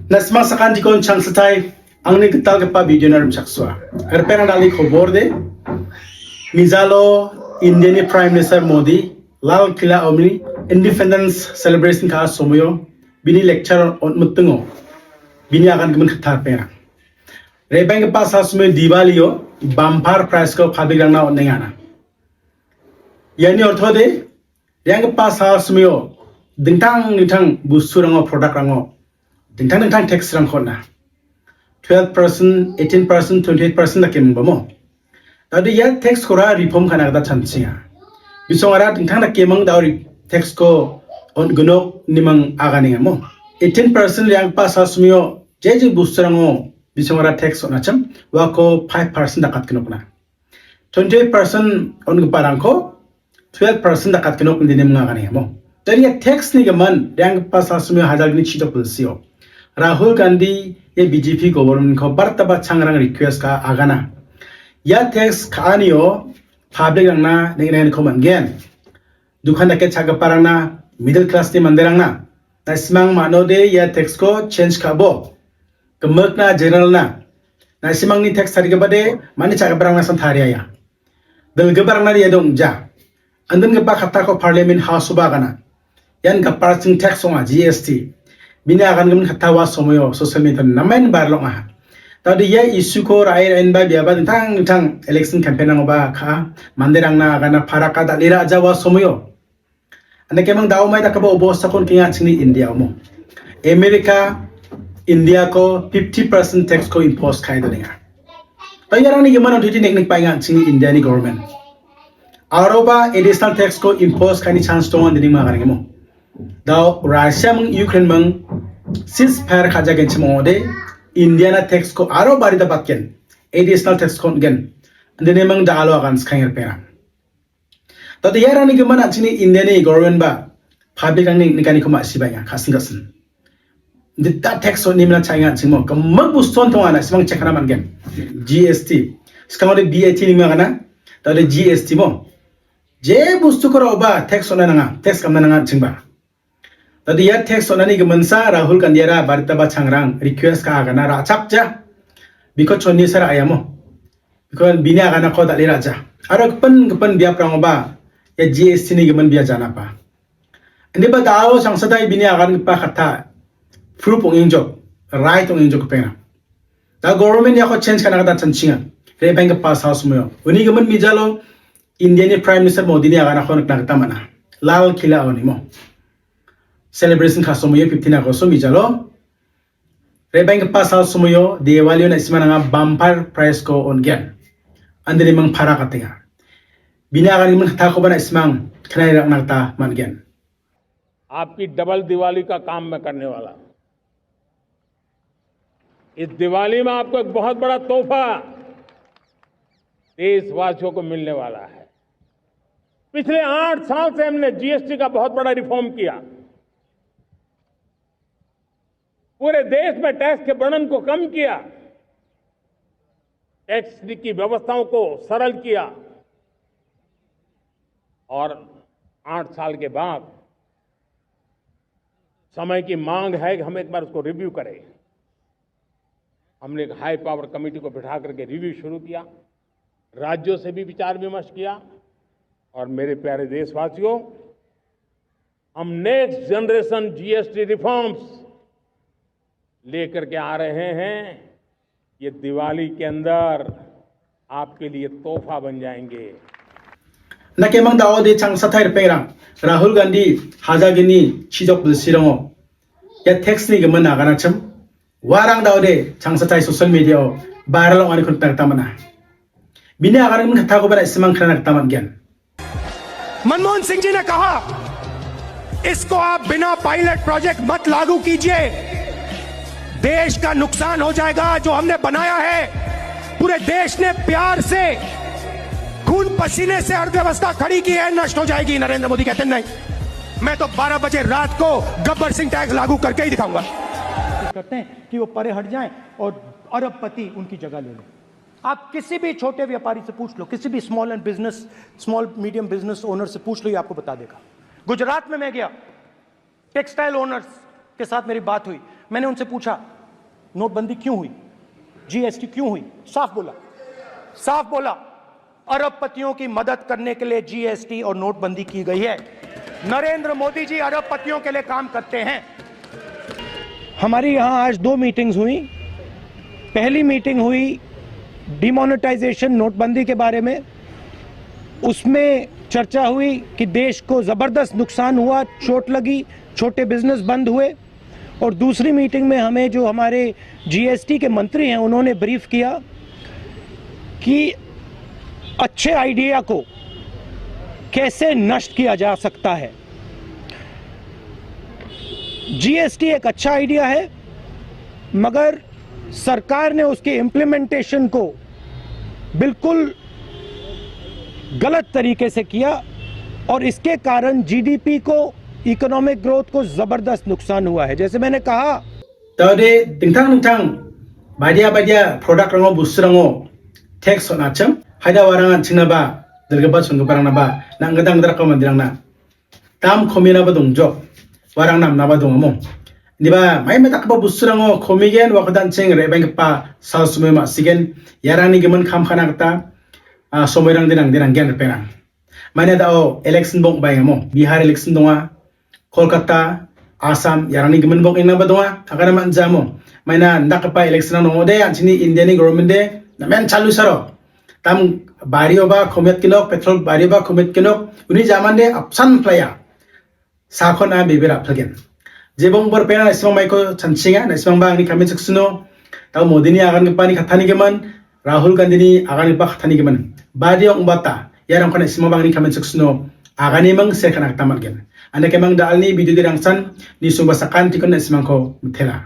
Nasma sakan di kon chang satai ang ni gital ka pa video na rum sakswa. Erpena dali khobor de Mizalo Indian Prime Minister Modi Lal Kila Omni Independence Celebration ka somoyo bini lecture on mutungo bini akan kemen khatar pera. Rebeng pa sa sume Diwali yo bumper price ko phabiglang na onnengana. Yani ortho de yang pa sa sume yo dingtang busurango product rango dingtang tax rang khona 12%, 18%, 28% na kemung bamo. Tadi ya tax kora reform kana kada chansinga. Bisongara dingtang na kemung dauri tax ko on gunok nimang aganinga mo. 18% yang pa sa sume yo jeje busurango bisongara tax on acham wako 5% dakat kinok na. 28% on parangko 12% dakat kinok ndine mga aganinga mo. Tadi ya tax ni gaman yang pa sa sume yo hajar gini chito pulsiyo. Rahul Gandhi ये BJP government को बर्तबा छंगरंग request का आगाना या tax खानियो public रंगना नेगनेन को मनगेन दुकान दके छागा पारंगना middle class नि मंदेरंगना नासिमांग मानोदे या tax को change खाबो कमकना जनरल ना नासिमांग नि टैक्स थारिगे बदे माने छागा पारंगना संथारिया या दलगे पारंगना ये दं जा अंदन गबा खाता को पार्लियामेंट हाउस बागाना यान गपारसिंग टैक्स ओंगा GST bini akan kemen katawa somoyo social media namain barlong ah. Tadi ya isu ko rai rain ba biaba tang election campaign ang ba ka manderang na kana para ka dalira jawa somoyo. Ane kemang daw may takaba ubos sa kon kinga sini India mo. America India ko 50% tax ko impose kai do nga. Tayarang ni yaman uti nek pa nga sini India ni government. Aroba additional tax ko impose kai ni chance to din mga kanang mo. Daw Russia mong Ukraine mong ceasefire kaja gen chimode Indiana tax ko aro bari da batken additional tax ko gen ndene mang da alo akan skanger pera tadi yara ni gimana sini Indiana government ba public ang ni kani ko masiba ya kasing kasin dita tax so nimna changa chimo kamag buston to ana simang chekana man gen GST skamode BAT ni magana tadi GST mo je bustu ko ba tax ona nga tax kamna nga chingba tadi ya tax onani gemensa Rahul Kandiara bartaba changrang request ka agana ra chapja biko chonni sara ayamo biko bini agana ko dali raja aro kepen biya prang ba ya GST ni gemen biya jana pa indi ba dawo sangsadai bini agan pa kata proof ong injok right ong injok pena da government ya ko change kana kata chanchinga re bank pass house mo uni gemen mijalo Indian Prime Minister Modi ni agana ko nakta mana Lal Kila oni mo celebration ka somoyo 15 Agosto mijalo rebeng pa sa somoyo Diwali na isma nga bumper price ko on gen andini mang para katinga binagan ni man tako ba na ismang kanay nagta man gen आपकी double Diwali का काम मैं करने वाला हूं इस दिवाली में आपको एक बहुत बड़ा तोहफा देशवासियों को मिलने वाला है पिछले 8 साल से हमने जीएसटी का बहुत बड़ा रिफॉर्म किया पूरे देश में टैक्स के बर्डन को कम किया टैक्स की व्यवस्थाओं को सरल किया और 8 साल के बाद समय की मांग है कि हम एक बार उसको रिव्यू करें हमने एक हाई पावर कमेटी को बिठा करके रिव्यू शुरू किया राज्यों से भी विचार विमर्श किया और मेरे प्यारे देशवासियों हम नेक्स्ट जनरेशन जीएसटी रिफॉर्म्स लेकर के आ रहे हैं ये दिवाली के अंदर आपके लिए तोहफा बन जाएंगे na kemang dawo de chang sathai perang Rahul Gandhi hajagini chijok bulsirango ya tax ni gemen agana cham warang dawo de chang sathai social media viral ani kun tak tamana bini agana mun khatha ko bana ismang khana taman gyan Manmohan Singh ji ने कहा इसको आप बिना pilot project मत लागू कीजिए देश का नुकसान हो जाएगा जो हमने बनाया है पूरे देश ने प्यार से खून पसीने से अर्थव्यवस्था खड़ी की है नष्ट हो जाएगी नरेंद्र मोदी कहते नहीं मैं तो 12 बजे रात को गब्बर सिंह टैक्स लागू करके ही दिखाऊंगा करते हैं कि वो परे हट जाएं और अरबपति उनकी जगह ले लें आप किसी भी छोटे व्यापारी से पूछ लो किसी भी स्मॉल मीडियम बिजनेस ओनर से पूछ लो ये आपको बता देगा गुजरात में मैं गया टेक्सटाइल ओनर्स के साथ मेरी बात हुई मैंने उनसे पूछा नोटबंदी क्यों हुई, जीएसटी क्यों हुई? साफ बोला अरबपतियों की मदद करने के लिए जीएसटी और नोटबंदी की गई है। नरेंद्र मोदी जी अरबपतियों के लिए काम करते हैं। हमारी यहां आज 2 मीटिंग्स हुई। पहली मीटिंग हुई डिमोनेटाइजेशन नोटबंदी के बारे में। उसमें चर्चा हुई कि देश को जबरदस्त नुकसान हुआ, चोट लगी, छोटे बिजनेस बंद हुए। और दूसरी मीटिंग में हमें जो हमारे जीएसटी के मंत्री हैं उन्होंने ब्रीफ किया कि अच्छे आइडिया को कैसे नष्ट किया जा सकता है। जीएसटी एक अच्छा आइडिया है, मगर सरकार ने उसके इम्प्लीमेंटेशन को बिल्कुल गलत तरीके से किया और इसके कारण जीडीपी को, इकोनॉमिक ग्रोथ को जबरदस्त नुकसान हुआ है। जैसे मैंने कहा, Tadi tentang badia produk rango bus rango tax on acem haida warangan chinaba delgaba sungguparang naba nang gedang drakam mandirang na tam komina ba dongjok warang nam naba dongamo diba mai metak ba bus rango komigen wakadan cheng rebeng pa salsume masigen yarani gemen kham khana kata somoirang dinang gen repenang mana dao election bong bayamo Bihar election donga Kolkata Assam yarani gimen bok ina badonga agara man jamo maina ndakpa election no de anchini Indian government de namen chalu saro tam bario ba khomet kinok petrol bario ba khomet kinok uni zaman de apsan playa sakhona bibira phagen jebong bor pena ismang maiko chanchinga na ismang ba ni kamen saksuno ta modi ni agan pani khathani geman Rahul Gandhi ni agan pa khathani geman badio umbata yarang khana ismang ba ni kamen saksuno agani mang se kana tamal gen anda kemang dalni video dirangsan ni sumbasakan tikon na ismang ko mthela